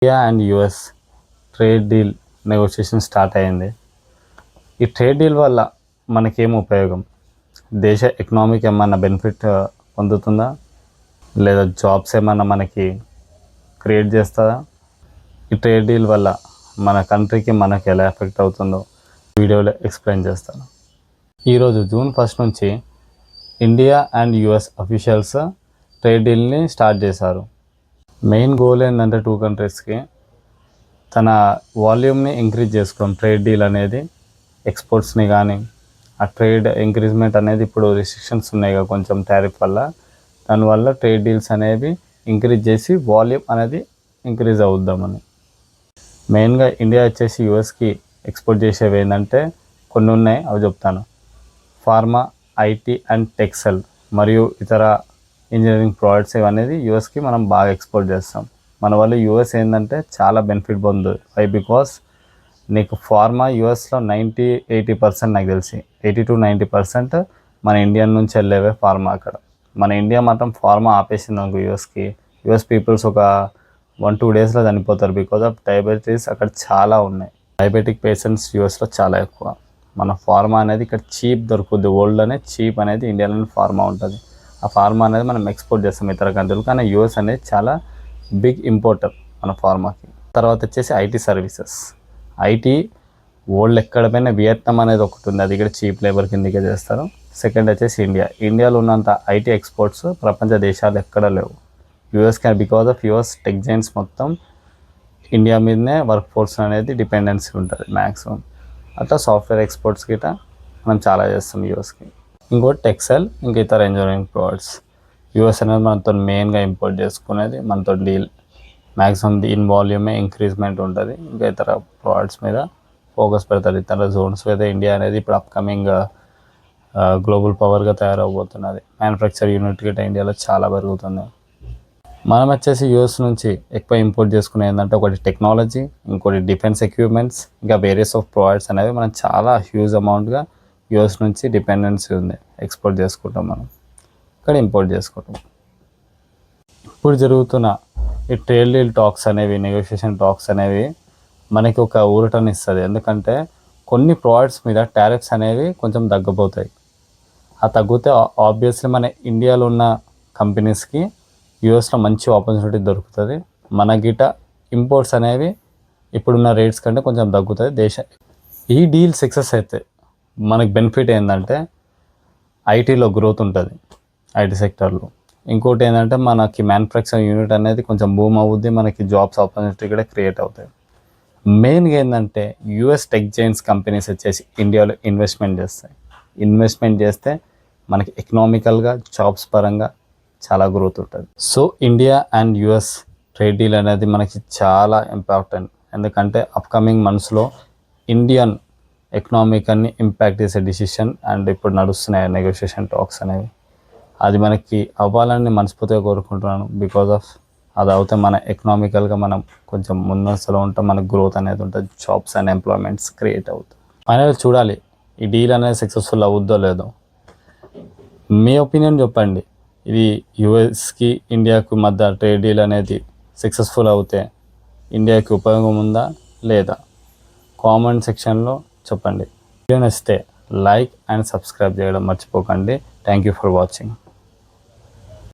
India and US trade deal negotiation start అయింది. ఈ trade deal వల్ల మనకేం ఉపయోగం? దేశ ఎకనామీకి ఏమన్నా బెనిఫిట్ పొందుతుందా, లేదా జాబ్స్ ఏమన్నా మనకి క్రియేట్ చేస్తుందా? ఈ ట్రేడ్ డీల్ వల్ల మన కంట్రీకి మనకి ఎలా ఎఫెక్ట్ అవుతుందో వీడియోలో ఎక్స్ప్లెయిన్ చేస్తాను. ఈరోజు జూన్ 1 నుంచి India and US officials trade డీల్ని స్టార్ట్ చేశారు. మెయిన్ గోల్ ఏంటంటే టూ కంట్రీస్కి తన వాల్యూమ్ని ఇంక్రీజ్ చేసుకోవడం. ట్రేడ్ డీల్ అనేది ఎక్స్పోర్ట్స్ని కానీ ఆ ట్రేడ్ ఇంక్రీజ్మెంట్ అనేది ఇప్పుడు రిస్ట్రిక్షన్స్ ఉన్నాయి కదా కొంచెం టారిఫ్ వల్ల, దానివల్ల ట్రేడ్ డీల్స్ అనేవి ఇంక్రీజ్ చేసి వాల్యూమ్ అనేది ఇంక్రీజ్ అవుద్దామని. మెయిన్గా ఇండియా వచ్చేసి యూఎస్కి ఎక్స్పోర్ట్ చేసేవి ఏంటంటే కొన్ని ఉన్నాయి, అవి చెప్తాను. ఫార్మా, ఐటీ అండ్ టెక్స్టైల్ మరియు ఇతర ఇంజనీరింగ్ ప్రోడక్ట్స్ ఇవనేది యూఎస్కి మనం బాగా ఎక్స్పోర్ట్ చేస్తాం. మన వల్ల యూఎస్ ఏంటంటే చాలా బెనిఫిట్ పొందుతుంది. వై? బికాస్ నీకు ఫార్మా యూఎస్లో 80% నాకు తెలిసి 80 to 90% మన ఇండియన్ నుంచి వెళ్ళేవే ఫార్మా. అక్కడ మన ఇండియా మాత్రం ఫార్మా ఆపేసింది అనుకో యూఎస్కి, యూఎస్ పీపుల్స్ ఒక 1-2 డేస్లో చనిపోతారు బికాజ్ ఆఫ్ డయాబెటీస్ అక్కడ చాలా ఉన్నాయి. డయాబెటిక్ పేషెంట్స్ యూఎస్లో చాలా ఎక్కువ. మన ఫార్మా అనేది ఇక్కడ చీప్ దొరుకుద్ది. వరల్డ్లోనే చీప్ అనేది ఇండియాలోనే ఫార్మా ఉంటుంది. ఆ ఫార్మా అనేది మనం ఎక్స్పోర్ట్ చేస్తాం ఇతర కంట్రీలు, కానీ యూఎస్ అనేది చాలా బిగ్ ఇంపోర్టర్ మన ఫార్మాకి. తర్వాత వచ్చేసి ఐటీ సర్వీసెస్. ఐటీ వరల్డ్ ఎక్కడ పోయినా వియత్నాం అనేది ఒకటి ఉంది, అది ఇక్కడ చీప్ లేబర్ కిందకే చేస్తారు. సెకండ్ వచ్చేసి ఇండియాలో ఉన్నంత ఐటీ ఎక్స్పోర్ట్స్ ప్రపంచ దేశాలు ఎక్కడ లేవు. యూఎస్ కానీ because of US tech Giants మొత్తం ఇండియా మీదనే వర్క్ ఫోర్స్ అనేది డిపెండెన్సీ ఉంటుంది మ్యాక్సిమం. అట్లా సాఫ్ట్వేర్ ఎక్స్పోర్ట్స్ గిట మనం చాలా చేస్తాం యూఎస్కి. ఇంకోటి టెక్స్టైల్, ఇంకా ఇతర ఇంజనీరింగ్ ప్రోడక్ట్స్. యూఎస్ అనేది మనతో మెయిన్గా ఇంపోర్ట్ చేసుకునేది, మనతో డీల్ మ్యాక్సిమం దీని వాల్యూమే ఇంక్రీజ్మెంట్ ఉంటుంది. ఇంకా ఇతర ప్రోడక్ట్స్ మీద ఫోకస్ పెడతారు. ఇతర జోన్స్ మీద ఇండియా అనేది ఇప్పుడు అప్కమింగ్ గ్లోబల్ పవర్గా తయారవబోతున్నది. మ్యానుఫ్యాక్చర్ యూనిట్ గిట్ట ఇండియాలో చాలా పెరుగుతుంది. మనం వచ్చేసి యూఎస్ నుంచి ఎక్కువ ఇంపోర్ట్ చేసుకునే ఏంటంటే ఒకటి టెక్నాలజీ, ఇంకోటి డిఫెన్స్ ఎక్విప్మెంట్స్, ఇంకా వేరియస్ ఆఫ్ ప్రోడక్ట్స్ అనేవి మనం చాలా హ్యూజ్ అమౌంట్గా యూఎస్ నుంచి డిపెండెన్సీ ఉంది. ఎక్స్పోర్ట్ చేసుకుంటాం, మనం ఇక్కడ ఇంపోర్ట్ చేసుకుంటాం. ఇప్పుడు జరుగుతున్న ఈ ట్రేడ్ డీల్ టాక్స్ అనేవి, నెగోషియేషన్ టాక్స్ అనేవి మనకి ఒక ఊరటని ఇస్తుంది. ఎందుకంటే కొన్ని ప్రోడక్ట్స్ మీద టారిఫ్స్ అనేవి కొంచెం తగ్గిపోతాయి. ఆ తగ్గితే ఆబ్వియస్లీ మన ఇండియాలో ఉన్న కంపెనీస్కి యూఎస్లో మంచి ఆపర్చునిటీ దొరుకుతుంది. మన గిట ఇంపోర్ట్స్ అనేవి ఇప్పుడున్న రేట్స్ కంటే కొంచెం తగ్గుతుంది. ఈ డీల్ సక్సెస్ అయితే మనకి బెనిఫిట్ ఏంటంటే ఐటీలో గ్రోత్ ఉంటుంది, ఐటీ సెక్టర్లో. ఇంకోటి ఏంటంటే మనకి మ్యానుఫ్యాక్చరింగ్ యూనిట్ అనేది కొంచెం బూమ్ అవుద్ది, మనకి జాబ్స్ ఆపర్చునిటీ కూడా క్రియేట్ అవుతాయి. మెయిన్గా ఏంటంటే యూఎస్ టెక్ జైంట్స్ కంపెనీస్ వచ్చేసి ఇండియాలో ఇన్వెస్ట్మెంట్ చేస్తే మనకి ఎకనామికల్గా జాబ్స్ పరంగా చాలా గ్రోత్ ఉంటుంది. So India and US trade deal అనేది మనకి చాలా ఇంపార్టెంట్. ఎందుకంటే అప్కమింగ్ మంత్స్లో ఇండియన్ ఎకనామిక్ అన్ని ఇంపాక్ట్ చేసే డిసిషన్ అండ్ ఇప్పుడు నడుస్తున్నాయి నెగోషియేషన్ టాక్స్ అనేవి. అది మనకి అవ్వాలని మనస్ఫూర్తిగా కోరుకుంటున్నాను. బికాజ్ ఆఫ్ అది అవుతే మన ఎకనామికల్గా మనం కొంచెం ముందస్తులో ఉంటాం, మనకు గ్రోత్ అనేది ఉంటుంది, జాబ్స్ అండ్ ఎంప్లాయ్మెంట్స్ క్రియేట్ అవుతాయి. ఫైనల్ చూడాలి ఈ డీల్ అనేది సక్సెస్ఫుల్ అవుద్దో లేదో. మీ ఒపీనియన్ చెప్పండి. ఇది యుఎస్కి ఇండియాకు మధ్య ట్రేడ్ డీల్ అనేది సక్సెస్ఫుల్ అవుతే ఇండియాకి ఉపయోగం ఉందా లేదా? కామెంట్ సెక్షన్లో చెప్పండి. వీడియో నచ్చితే లైక్ అండ్ సబ్స్క్రైబ్ చేయడం మర్చిపోకండి. Thank you for watching.